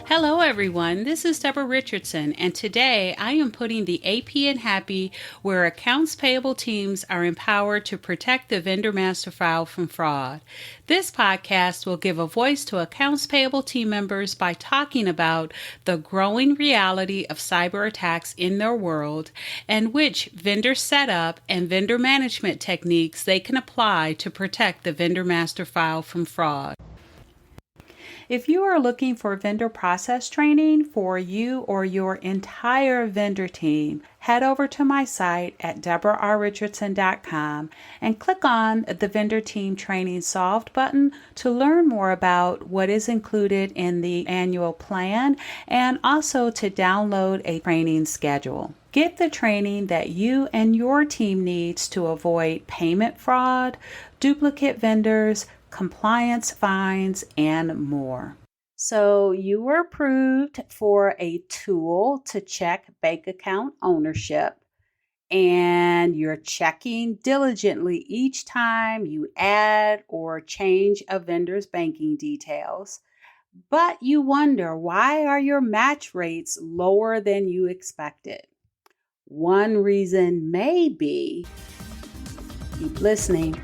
Hello everyone, this is Deborah Richardson, and today I am putting the AP in Happy where accounts payable teams are empowered to protect the vendor master file from fraud. This podcast will give a voice to accounts payable team members by talking about the growing reality of cyber attacks in their world and which vendor setup and vendor management techniques they can apply to protect the vendor master file from fraud. If you are looking for vendor process training for you or your entire vendor team, head over to my site at deborahrrichardson.com and click on the Vendor Team Training Solved button to learn more about what is included in the annual plan and also to download a training schedule. Get the training that you and your team needs to avoid payment fraud, duplicate vendors, compliance fines, and more. So you were approved for a tool to check bank account ownership, and you're checking diligently each time you add or change a vendor's banking details. But you wonder, why are your match rates lower than you expected? One reason may be, keep listening,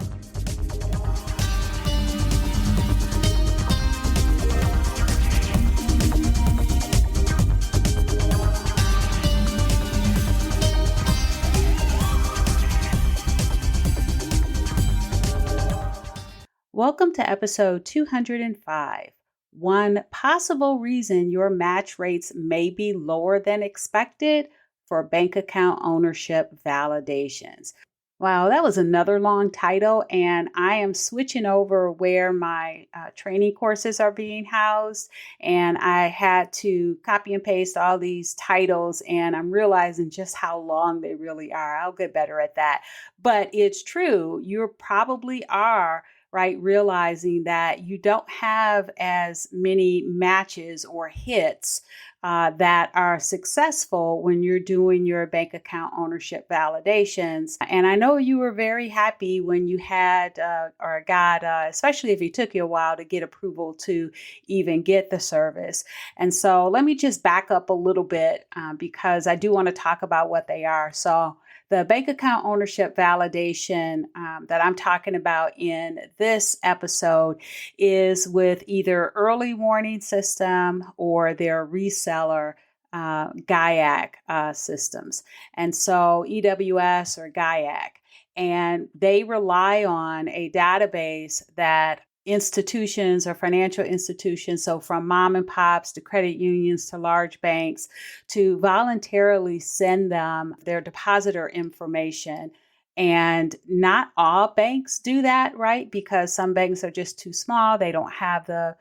Welcome to episode 205. One possible reason your match rates may be lower than expected for bank account ownership validations. Wow, that was another long title, and I am switching over where my training courses are being housed, and I had to copy and paste all these titles, and I'm realizing just how long they really are. I'll get better at that. But it's true, you probably are right, realizing that you don't have as many matches or hits that are successful when you're doing your bank account ownership validations. And I know you were very happy when you had or got, especially if it took you a while to get approval to even get the service. And so let me just back up a little bit because I do want to talk about what they are. So the bank account ownership validation that I'm talking about in this episode is with either early warning system or their reseller GIAC systems. And so EWS or GIAC. And they rely on a database that institutions or financial institutions, so from mom and pops to credit unions to large banks, to voluntarily send them their depositor information. And not all banks do that, right? Because some banks are just too small. They don't have the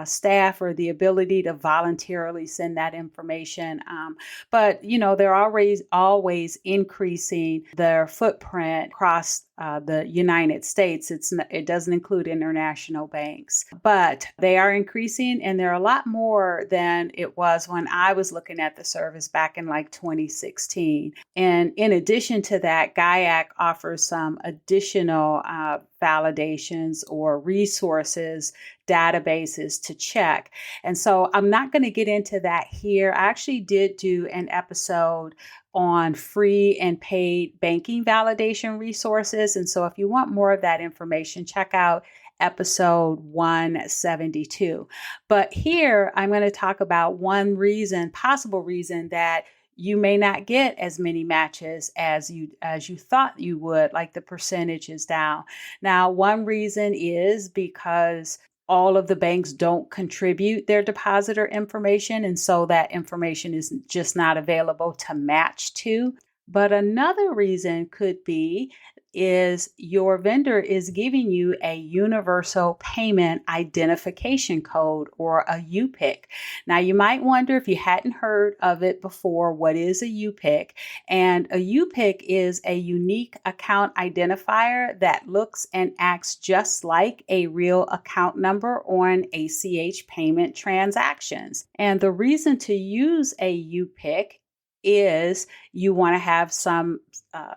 staff or the ability to voluntarily send that information. But, you know, they're always increasing their footprint across the United States. It doesn't include international banks, but they are increasing, and they're a lot more than it was when I was looking at the service back in like 2016. And in addition to that, GIAC offers some additional validations or resources, databases to check. And so I'm not going to get into that here. I actually did do an episode on free and paid banking validation resources. And so if you want more of that information, check out episode 172. But here I'm going to talk about one possible reason that you may not get as many matches as you thought you would, like the percentage is down. Now, one reason is because all of the banks don't contribute their depositor information, and so that information is just not available to match to. But another reason could be is your vendor is giving you a universal payment identification code, or a UPIC. Now, you might wonder, if you hadn't heard of it before, what is a UPIC? And a UPIC is a unique account identifier that looks and acts just like a real account number on ACH payment transactions. And the reason to use a UPIC is you want to have some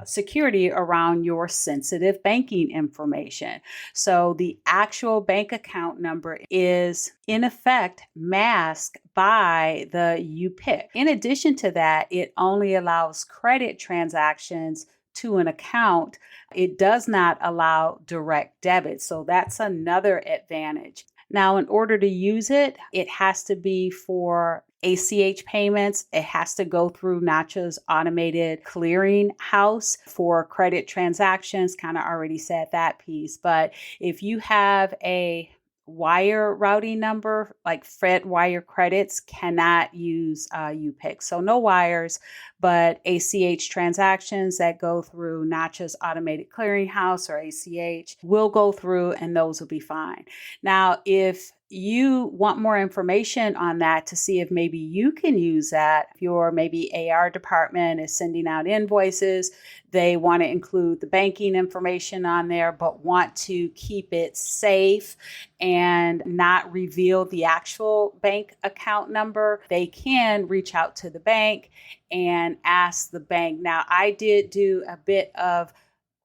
security around your sensitive banking information. So the actual bank account number is in effect masked by the UPIC. In addition to that, it only allows credit transactions to an account. It does not allow direct debit. So that's another advantage. Now, in order to use it, it has to be for ACH payments. It has to go through NACHA's automated clearing house for credit transactions. Kind of already said that piece. But if you have a wire routing number, like Fed wire credits, cannot use UPIC. So no wires, but ACH transactions that go through NACHA's automated clearinghouse or ACH will go through, and those will be fine. Now, if you want more information on that to see if maybe you can use that, if your maybe AR department is sending out invoices, they want to include the banking information on there, but want to keep it safe and not reveal the actual bank account number, they can reach out to the bank and ask the bank. Now, I did do a bit of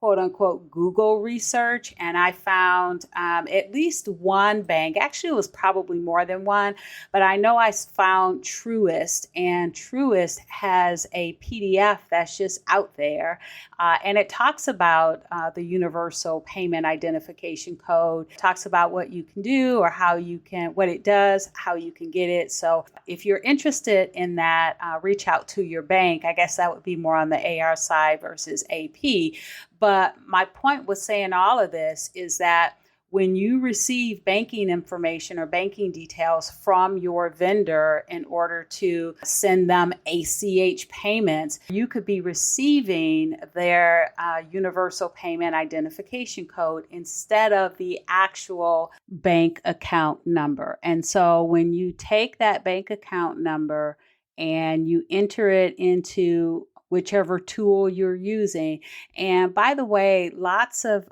quote unquote Google research, and I found at least one bank. Actually, it was probably more than one, but I know I found Truist, and Truist has a PDF that's just out there, and it talks about the Universal Payment Identification Code. It talks about what you can do or how you can, what it does, how you can get it. So if you're interested in that, reach out to your bank. I guess that would be more on the AR side versus AP. But my point with saying all of this is that when you receive banking information or banking details from your vendor in order to send them ACH payments, you could be receiving their Universal Payment Identification Code instead of the actual bank account number. And so when you take that bank account number and you enter it into whichever tool you're using. And by the way, lots of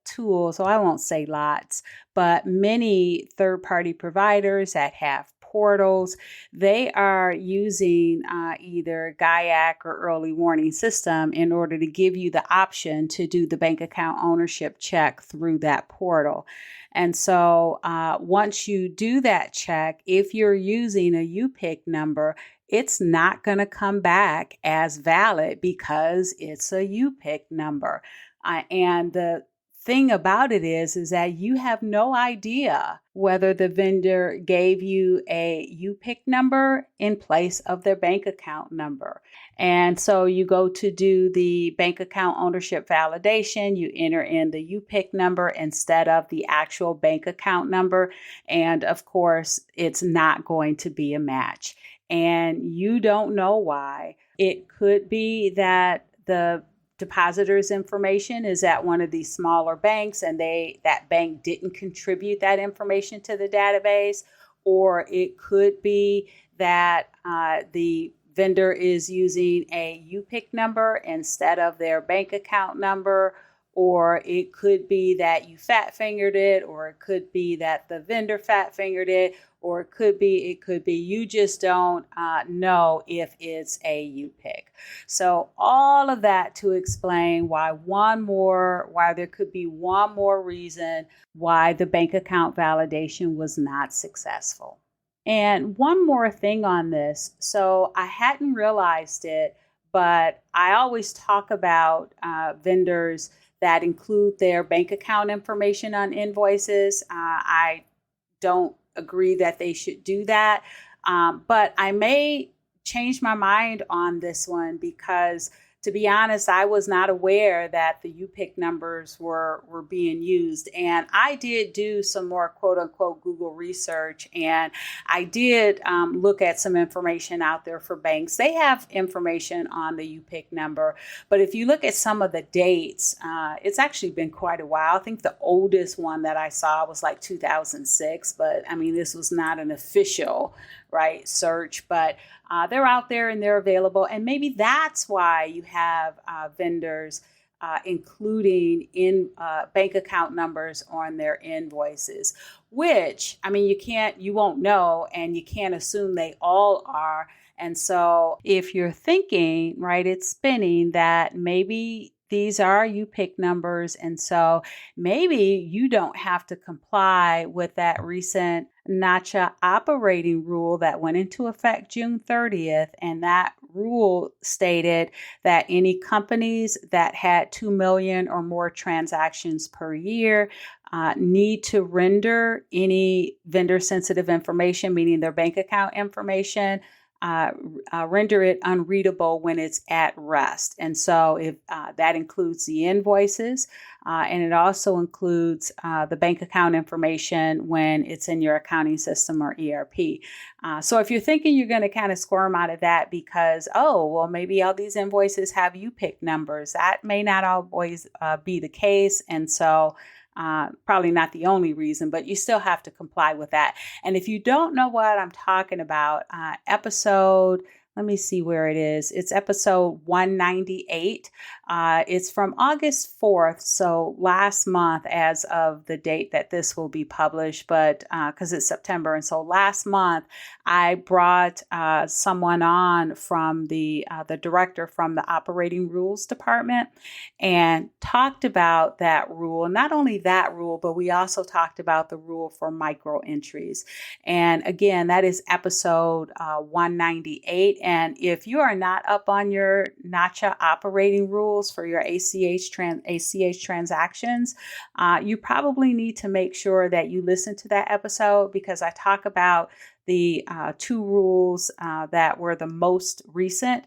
tools, so I won't say lots, but many third-party providers that have portals, they are using either GUIAC or early warning system in order to give you the option to do the bank account ownership check through that portal. And so once you do that check, if you're using a UPIC number, it's not going to come back as valid because it's a UPIC number. And the thing about it is that you have no idea whether the vendor gave you a UPIC number in place of their bank account number. And so you go to do the bank account ownership validation, you enter in the UPIC number instead of the actual bank account number. And of course, it's not going to be a match. And you don't know why. It could be that the depositor's information is at one of these smaller banks and that bank didn't contribute that information to the database, or it could be that the vendor is using a UPIC number instead of their bank account number, or it could be that you fat fingered it, or it could be that the vendor fat fingered it, or it could be you just don't know if it's a UPIC. So all of that to explain why there could be one more reason why the bank account validation was not successful. And one more thing on this. So I hadn't realized it, but I always talk about vendors that include their bank account information on invoices. I don't agree that they should do that, but I may change my mind on this one because, to be honest, I was not aware that the UPIC numbers were being used. And I did do some more quote unquote Google research, and I did look at some information out there for banks. They have information on the UPIC number, but if you look at some of the dates, it's actually been quite a while. I think the oldest one that I saw was like 2006, but I mean, this was not an official search, but they're out there and they're available. And maybe that's why you have vendors including in bank account numbers on their invoices, which, I mean, you won't know, and you can't assume they all are. And so if you're thinking, right, it's spinning that maybe these are UPIC numbers. And so maybe you don't have to comply with that recent NACHA operating rule that went into effect June 30th. And that rule stated that any companies that had 2 million or more transactions per year need to render any vendor sensitive information, meaning their bank account information, render it unreadable when it's at rest. And so if that includes the invoices, and it also includes the bank account information when it's in your accounting system or ERP. So if you're thinking you're going to kind of squirm out of that because, oh, well, maybe all these invoices have UPIC numbers, that may not always be the case. And so probably not the only reason, but you still have to comply with that. And if you don't know what I'm talking about, let me see where it is. It's episode 198. It's from August 4th. So last month, as of the date that this will be published, but because it's September. And so last month, I brought someone on from the director from the operating rules department and talked about that rule. Not only that rule, but we also talked about the rule for micro entries. And again, that is episode 198. And if you are not up on your NACHA operating rules for your ACH transactions, you probably need to make sure that you listen to that episode because I talk about the two rules that were the most recent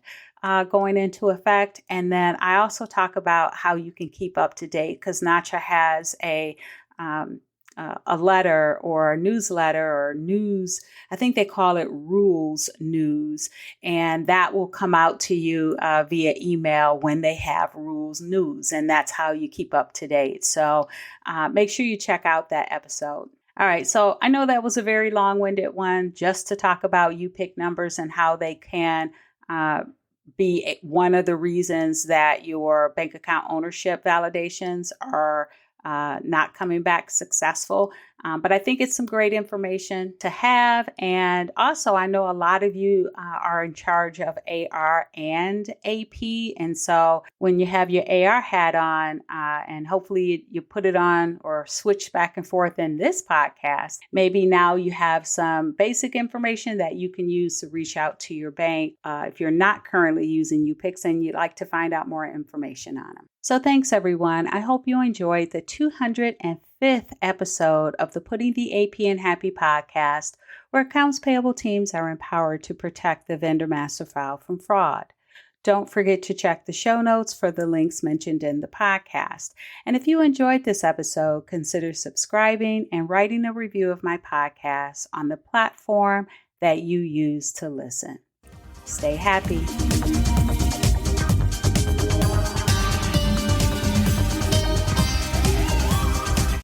going into effect. And then I also talk about how you can keep up to date because NACHA has a letter or a newsletter or news. I think they call it rules news. And that will come out to you via email when they have rules news. And that's how you keep up to date. So make sure you check out that episode. All right. So I know that was a very long-winded one just to talk about UPIC numbers and how they can be one of the reasons that your bank account ownership validations are not coming back successful. But I think it's some great information to have. And also, I know a lot of you are in charge of AR and AP. And so when you have your AR hat on, and hopefully you put it on or switch back and forth in this podcast, maybe now you have some basic information that you can use to reach out to your bank if you're not currently using UPICs and you'd like to find out more information on them. So thanks, everyone. I hope you enjoyed the 205th episode of the Putting the AP in Happy podcast, where accounts payable teams are empowered to protect the vendor master file from fraud. Don't forget to check the show notes for the links mentioned in the podcast. And if you enjoyed this episode, consider subscribing and writing a review of my podcast on the platform that you use to listen. Stay happy.